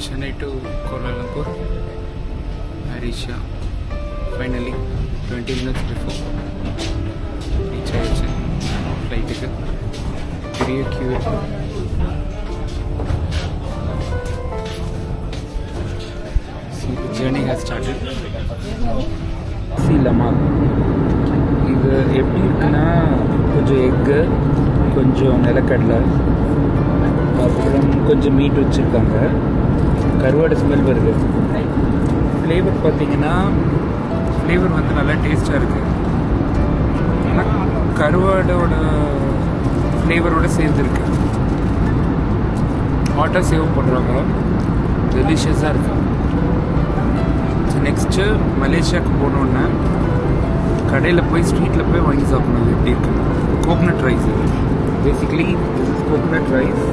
Chennai to Kuala Lumpur. I reached finally 20 minutes before. Reach flight ticket. Very cute. See, the journey has started. See Lama. இது எப்படி இருக்குன்னா கொஞ்சம் egg, கொஞ்சம் நிலக்கடலை, அப்புறம் கொஞ்சம் மீட் வச்சுருக்காங்க. கருவாடு ஸ்மெல் வருது. ஃப்ளேவர் பார்த்தீங்கன்னா ஃப்ளேவர் வந்து நல்லா டேஸ்ட்டாக இருக்குது. ஆனால் கருவாடோட ஃப்ளேவரோடு சேர்ந்துருக்கு. வாட்டர் சேவ் பண்ணுறாங்க. டெலிஷியஸாக இருக்குது. ஸோ நெக்ஸ்ட்டு மலேசியாவுக்கு போனோன்னே கடையில் போய் ஸ்ட்ரீட்டில் போய் வாங்கி சாப்பிடணும். எப்படி இருக்கு coconut rice. Basically this is coconut rice.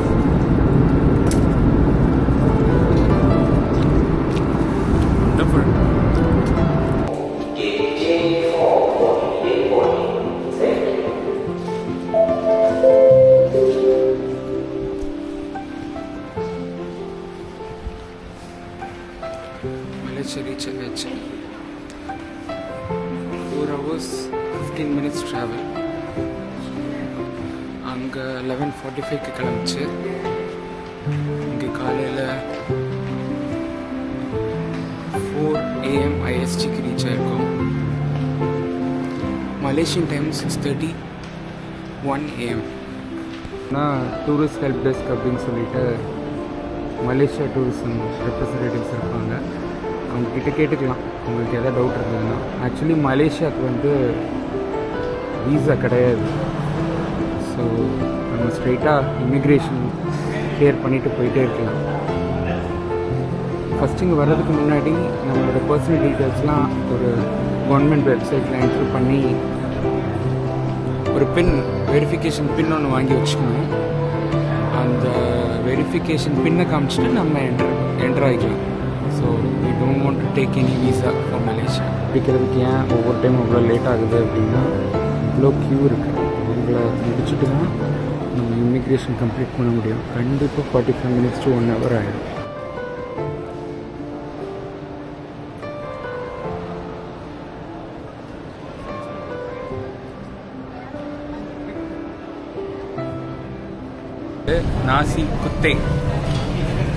Malaysia reach H. 4 hours 15 minutes travel. அங்கே 11:45க்கு கிளம்பிச்சு. இங்கே காலையில் 4 AM ISTக்கு ரீச் ஆகிருக்கோம். Malaysian time 6:31 AM. ஆனால் டூரிஸ்ட் ஹெல்ப் டெஸ்க் அப்படின்னு சொல்லிட்டு மலேசியா டூரிசம் ரெப்ரசன்டேட்டிவ்ஸ் இருப்பாங்க. அவங்கக்கிட்ட கேட்டுக்கலாம் உங்களுக்கு எதாவது டவுட் இருந்ததுன்னா. ஆக்சுவலி மலேசியாவுக்கு வந்து வீசா கிடையாது. ஸோ நம்ம ஸ்ட்ரெயிட்டாக இமிக்ரேஷன் கிளியர் பண்ணிவிட்டு போயிட்டே இருக்கலாம். ஃபஸ்ட்டு இங்கே வர்றதுக்கு முன்னாடி நம்மளோட பர்சனல் டீட்டெயில்ஸ்லாம் ஒரு கவர்மெண்ட் வெப்சைட்டில் என்ட்ரு பண்ணி ஒரு வெரிஃபிகேஷன் பின் ஒன்று வாங்கி வச்சுக்கணும். அந்த வெரிஃபிகேஷன் பின்னை காமிச்சிட்டு நம்ம என்ட்ரு ஆகிக்கலாம். So we don't want to take any visa for Malaysia. பிடிக்கிறதுக்கு ஏன் ஒவ்வொரு டைம் அவ்வளோ லேட் ஆகுது அப்படின்னா இவ்வளோ க்யூ இருக்குது. அவங்கள முடிச்சுட்டு தான் நம்ம இமிக்ரேஷன் கம்ப்ளீட் பண்ண முடியும். கண்டிப்பாக 45 minutes to 1 hour ஆகிடும். நாசி குத்தே.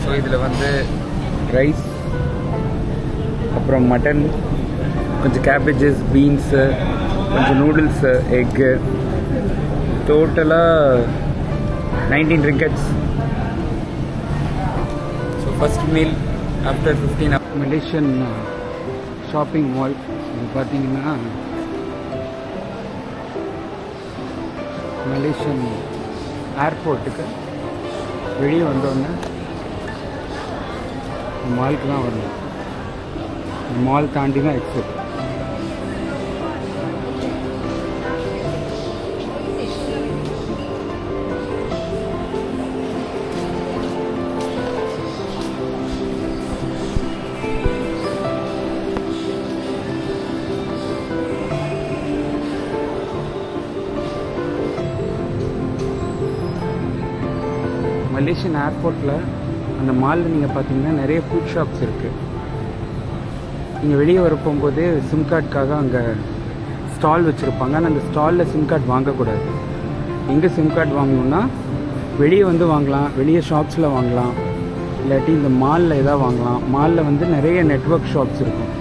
ஸோ இதில் வந்து ரைஸ், அப்புறம் மட்டன், கொஞ்சம் கேபேஜஸ், பீன்ஸு, கொஞ்சம் நூடுல்ஸு, எக்கு, டோட்டலாக 19 ringgits. So first meal after 15 hours. Malaysian shopping mall. இது பார்த்தீங்கன்னா மலேசியன் ஏர்போர்ட்டுக்கு வெளியே வந்தோடனே மாலுக்கு தான் வரணும். மால் தாண்டி தான் எக்ஸிட். மலேசியன் ஏர்போர்ட்டில் அந்த மாலில் நீங்கள் பார்த்தீங்கன்னா நிறைய ஃபுட் ஷாப்ஸ் இருக்குது. நீங்கள் வெளியே வர போகும்போது சிம் கார்டுக்காக அங்கே ஸ்டால் வச்சுருப்பாங்க. ஆனால் அந்த ஸ்டாலில் சிம் கார்டு வாங்கக்கூடாது. எங்கே சிம் கார்டு வாங்கணுன்னா வெளியே வந்து வாங்கலாம், வெளியே ஷாப்ஸில் வாங்கலாம், இல்லாட்டி இந்த மாலில் எதாவது வாங்கலாம். மாலில் வந்து நிறைய நெட்வொர்க் ஷாப்ஸ் இருக்கும்.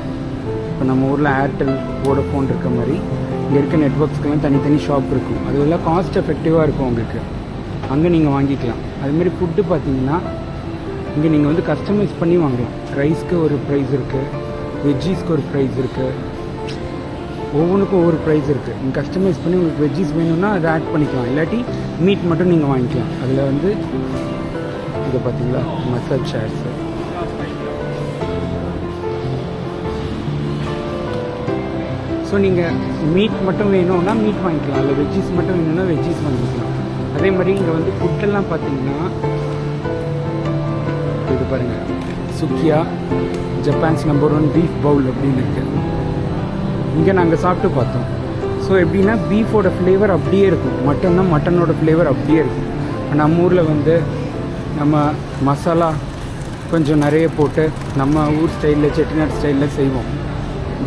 இப்போ நம்ம ஊரில் ஏர்டெல், வோடஃபோன் இருக்க மாதிரி இங்கே இருக்க நெட்வொர்க்ஸ்க்கெல்லாம் தனித்தனி ஷாப் இருக்கும். அதுவெல்லாம் காஸ்ட் எஃபெக்டிவாக இருக்கும் உங்களுக்கு. அங்கே நீங்கள் வாங்கிக்கலாம். அதுமாரி ஃபுட்டு பார்த்தீங்கன்னா இங்கே நீங்கள் வந்து கஸ்டமைஸ் பண்ணி வாங்கலாம். ரைஸ்க்கு ஒரு ப்ரைஸ் இருக்குது, வெஜ்ஜீஸ்க்கு ஒரு ப்ரைஸ் இருக்குது, ஒவ்வொன்றுக்கும் ஒவ்வொரு ப்ரைஸ் இருக்குது. நீங்கள் கஸ்டமைஸ் பண்ணி உங்களுக்கு வெஜ்ஜீஸ் வேணும்னா அதை ஆட் பண்ணிக்கலாம், இல்லாட்டி மீட் மட்டும் நீங்கள் வாங்கிக்கலாம். அதில் வந்து இதை பார்த்தீங்களா மசாஜ் சேர்ஸு. ஸோ நீங்கள் மீட் மட்டும் வேணும்னா மீட் வாங்கிக்கலாம், இல்லை வெஜ்ஜீஸ் மட்டும் வேணும்னா வெஜ்ஜீஸ் வாங்கிக்கலாம். அதே மாதிரி இங்கே வந்து ஃபுட்டெல்லாம் பார்த்தீங்கன்னா இது பாருங்கள், சுக்கியா ஜப்பான்ஸ் நம்பர் 1 பீஃப் பவுல் அப்படின்னு இருக்குது. இங்கே நாங்கள் சாப்பிட்டு பார்த்தோம். ஸோ எப்படின்னா பீஃபோட ஃப்ளேவர் அப்படியே இருக்கும், மட்டன்னா மட்டனோட ஃப்ளேவர் அப்படியே இருக்கும். நம்ம ஊரில் வந்து நம்ம மசாலா கொஞ்சம் நிறைய போட்டு நம்ம ஊர் ஸ்டைலில் செட்டிநாடு ஸ்டைலில் செய்வோம்.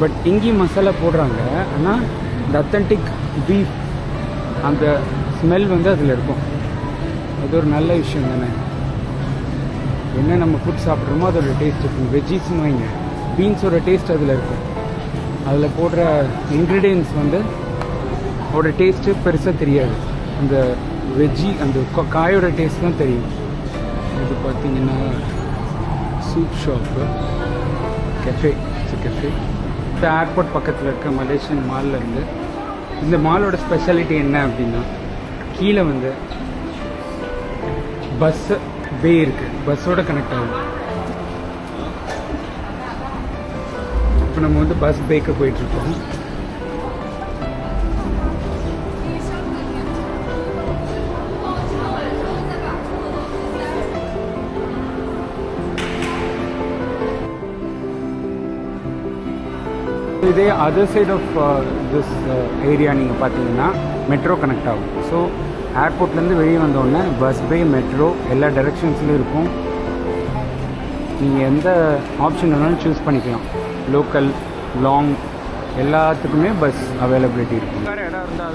பட் இங்கேயும் மசாலா போடுறாங்க, ஆனால் இந்த அத்தன்டிக் பீஃப் அந்த ஸ்மெல் வந்து அதில் இருக்கும். அது ஒரு நல்ல விஷயம் தானே. என்ன நம்ம ஃபுட் சாப்பிட்றோமோ அதோட டேஸ்ட் இருக்கும். வெஜ்ஜீஸ்னு வைங்க, பீன்ஸோட டேஸ்ட் அதில் இருக்கும். அதில் போடுற இன்க்ரீடியன்ஸ் வந்து அதோட டேஸ்ட்டு பெருசாக தெரியாது. அந்த வெஜ்ஜி அந்த காயோட டேஸ்ட் தான் தெரியும். இது பார்த்திங்கன்னா சூப் ஷாப்பு, கெஃபே கெஃபே. இந்த ஏர்போர்ட் பக்கத்தில் இருக்க மலேசியன் மால்லேருந்து. இந்த மாலோட ஸ்பெஷாலிட்டி என்ன அப்படின்னா, கீழே வந்து பஸ்ஸு பே இருக்குது, பஸ்ஸோட கனெக்ட் ஆகும். இப்போ நம்ம வந்து பஸ் பேக்கு போயிட்டுருக்கோம். இதே other side of this area நீங்கள் பார்த்தீங்கன்னா மெட்ரோ கனெக்ட் ஆகும். ஸோ ஏர்போர்ட்லேருந்து வெளியே வந்தோடனே பஸ் பே, மெட்ரோ எல்லா டைரெக்ஷன்ஸ்லையும் இருக்கும். நீங்கள் எந்த ஆப்ஷன் வேணாலும் சூஸ் பண்ணிக்கலாம். லோக்கல், லாங் எல்லாத்துக்குமே பஸ் அவைலபிலிட்டி இருக்கும். வேறு இடம் இருந்தால்